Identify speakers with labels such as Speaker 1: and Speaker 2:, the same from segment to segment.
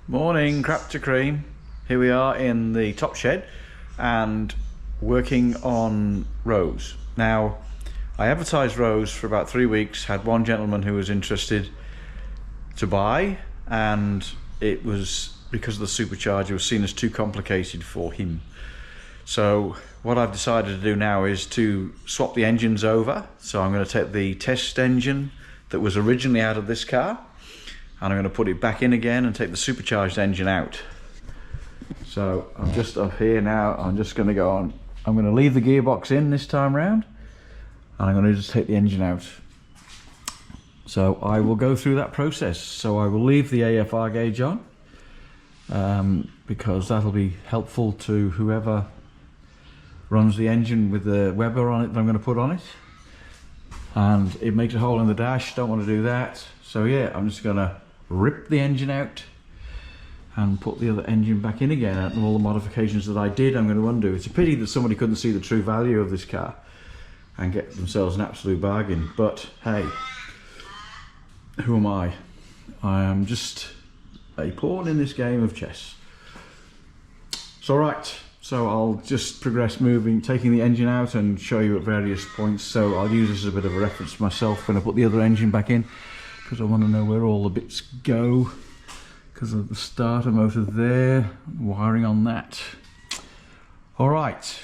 Speaker 1: Morning, crap to cream. Here we are in the top shed and working on Rose. Now, I advertised Rose for about 3 weeks, had one gentleman who was interested to buy, and it was because the supercharger was seen as too complicated for him. So what I've decided to do now is to swap the engines over. So I'm going to take the test engine that was originally out of this car, and I'm going to put it back in again and take the supercharged engine out. So I'm just up here now. I'm just going to go on. I'm going to leave the gearbox in this time round, and I'm going to just take the engine out. So I will go through that process. So I will leave the AFR gauge on because that'll be helpful to whoever runs the engine with the Weber on it that I'm going to put on it. And it makes a hole in the dash. Don't want to do that. So yeah, I'm just going to rip the engine out and put the other engine back in again, and all the modifications that I did I'm going to undo. It's a pity that somebody couldn't see the true value of this car and get themselves an absolute bargain, but hey, who am I? I am just a pawn in this game of chess. So right, so I'll just progress taking the engine out and show you at various points. So I'll use this as a bit of a reference for myself when I put the other engine back in, because I want to know where all the bits go, because of the starter motor there, wiring on that. All right,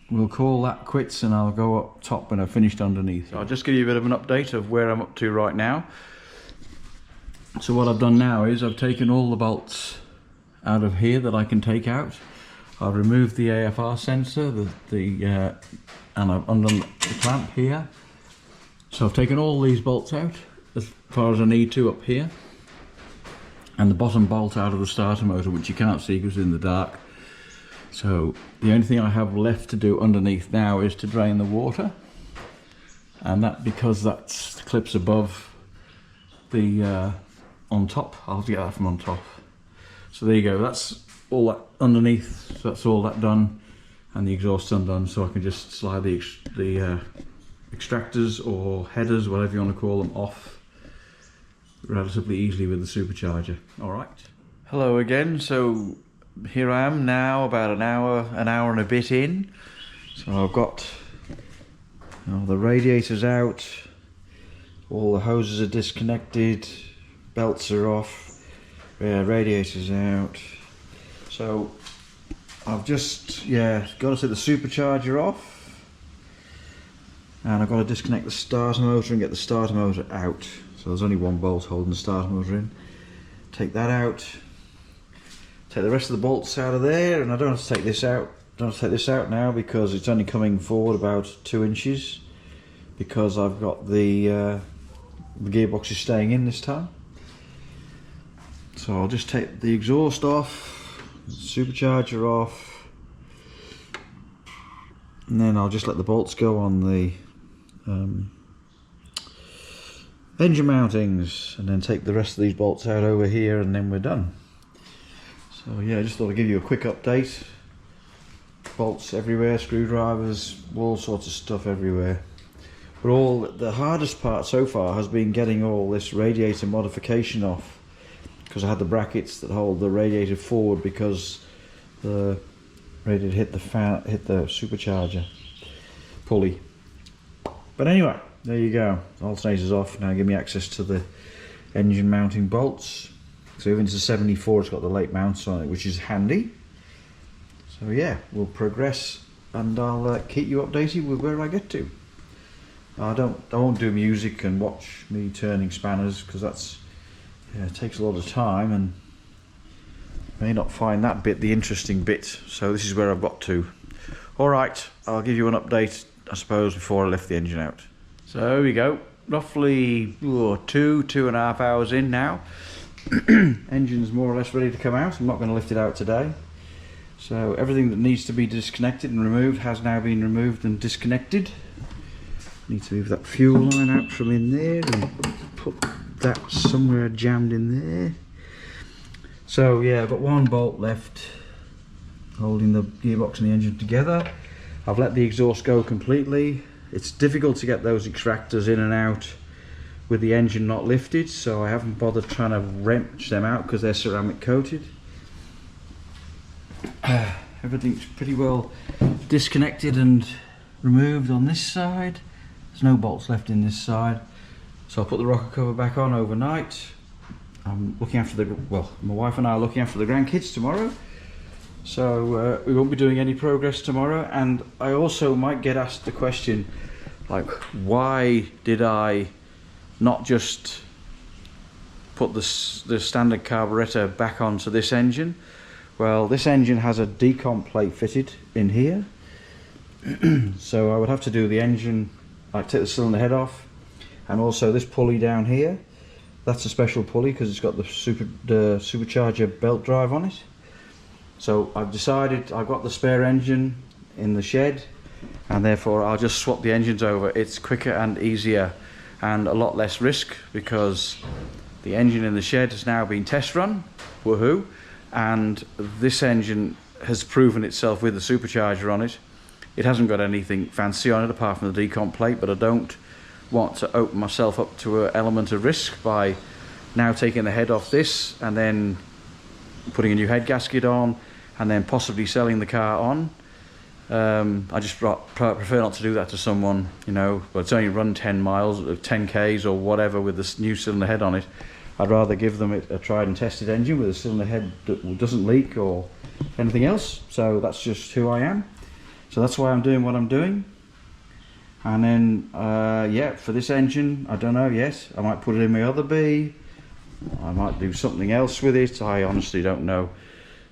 Speaker 1: we'll call that quits, and I'll go up top when I've finished underneath. So I'll just give you a bit of an update of where I'm up to right now. So what I've done now is I've taken all the bolts out of here that I can take out. I've removed the AFR sensor, and I've undone the clamp here. So I've taken all these bolts out as far as I need to up here, and the bottom bolt out of the starter motor, which you can't see because it's in the dark. So the only thing I have left to do underneath now is to drain the water, and that because that's the clips above the on top. I'll have to get that from on top. So there you go, that's all that underneath. So that's all that done, and the exhaust undone, so I can just slide the extractors or headers, whatever you want to call them, off relatively easily with the supercharger. All right. Hello again. So here I am now, about an hour and a bit in. So I've got the radiators out, all the hoses are disconnected, belts are off, radiators out. So I've just got to take the supercharger off, and I've got to disconnect the starter motor and get the starter motor out. So there's only one bolt holding the starter motor in. Take that out. Take the rest of the bolts out of there, and I don't have to take this out. Don't have to take this out now because it's only coming forward about 2 inches, because I've got the gearbox is staying in this time. So I'll just take the exhaust off, supercharger off, and then I'll just let the bolts go on the engine mountings, and then take the rest of these bolts out over here, and then we're done. So yeah, I just thought I'd give you a quick update. Bolts everywhere, screwdrivers, all sorts of stuff everywhere. But the hardest part so far has been getting all this radiator modification off, because I had the brackets that hold the radiator forward because the radiator hit the supercharger pulley. But anyway, there you go. Alternator's off. Now give me access to the engine mounting bolts. So even to 74, it's got the late mounts on it, which is handy. So yeah, we'll progress, and I'll keep you updated with where I get to. I won't do music and watch me turning spanners, because it takes a lot of time, and you may not find that bit the interesting bit. So this is where I've got to. All right, I'll give you an update, I suppose, before I lift the engine out. So here we go, roughly 2.5 hours in now. Engine's more or less ready to come out. I'm not going to lift it out today. So everything that needs to be disconnected and removed has now been removed and disconnected. Need to move that fuel line out from in there and put that somewhere jammed in there. So yeah, I've got one bolt left holding the gearbox and the engine together. I've let the exhaust go completely. It's difficult to get those extractors in and out with the engine not lifted, so I haven't bothered trying to wrench them out because they're ceramic coated. Everything's pretty well disconnected and removed on this side. There's no bolts left in this side, so I'll put the rocker cover back on overnight. I'm looking after the, well, my wife and I are looking after the grandkids tomorrow, so we won't be doing any progress tomorrow. And I also might get asked the question, like, why did I not just put the standard carburetor back onto this engine? Well, this engine has a decomp plate fitted in here, so I would have to do the engine, like take the cylinder head off, and also this pulley down here. That's a special pulley because it's got the supercharger belt drive on it. So I've decided I've got the spare engine in the shed, and therefore I'll just swap the engines over. It's quicker and easier and a lot less risk, because the engine in the shed has now been test run, woohoo, and this engine has proven itself with the supercharger on it. It hasn't got anything fancy on it apart from the decomp plate, but I don't want to open myself up to an element of risk by now taking the head off this and then putting a new head gasket on and then possibly selling the car on. I just prefer not to do that to someone, you know, but it's only run 10 miles, 10 Ks or whatever with this new cylinder head on it. I'd rather give them a tried and tested engine with a cylinder head that doesn't leak or anything else. So that's just who I am. So that's why I'm doing what I'm doing. And then, yeah, for this engine, I don't know yet. I might put it in my other B. I might do something else with it. I honestly don't know.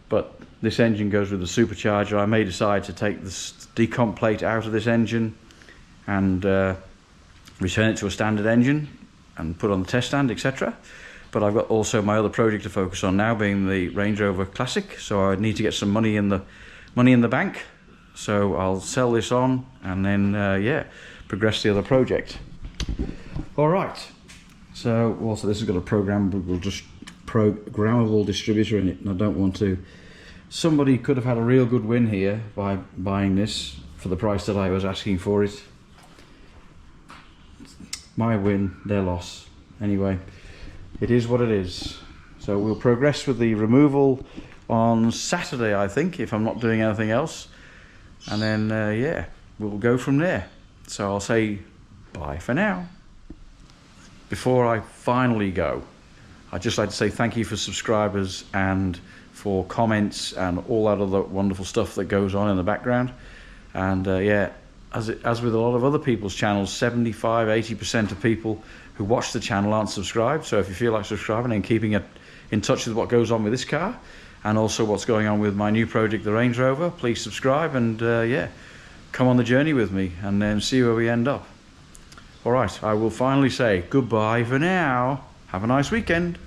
Speaker 1: But this engine goes with the supercharger. I may decide to take this decomp plate out of this engine and return it to a standard engine and put on the test stand, etc. But I've got also my other project to focus on now, being the Range Rover Classic. So I need to get some money in the bank. So I'll sell this on and then, yeah, progress the other project. All right. So also this has got a programmable distributor in it, and I don't want to. Somebody could have had a real good win here by buying this for the price that I was asking for it. My win, their loss. Anyway, it is what it is. So we'll progress with the removal on Saturday, I think, if I'm not doing anything else. And then, yeah, we'll go from there. So I'll say bye for now. Before I finally go, I'd just like to say thank you for subscribers and for comments and all that other wonderful stuff that goes on in the background. And yeah, as with a lot of other people's channels, 75–80% of people who watch the channel aren't subscribed. So if you feel like subscribing and keeping in touch with what goes on with this car, and also what's going on with my new project, the Range Rover, please subscribe and yeah, come on the journey with me and then see where we end up. All right, I will finally say goodbye for now. Have a nice weekend.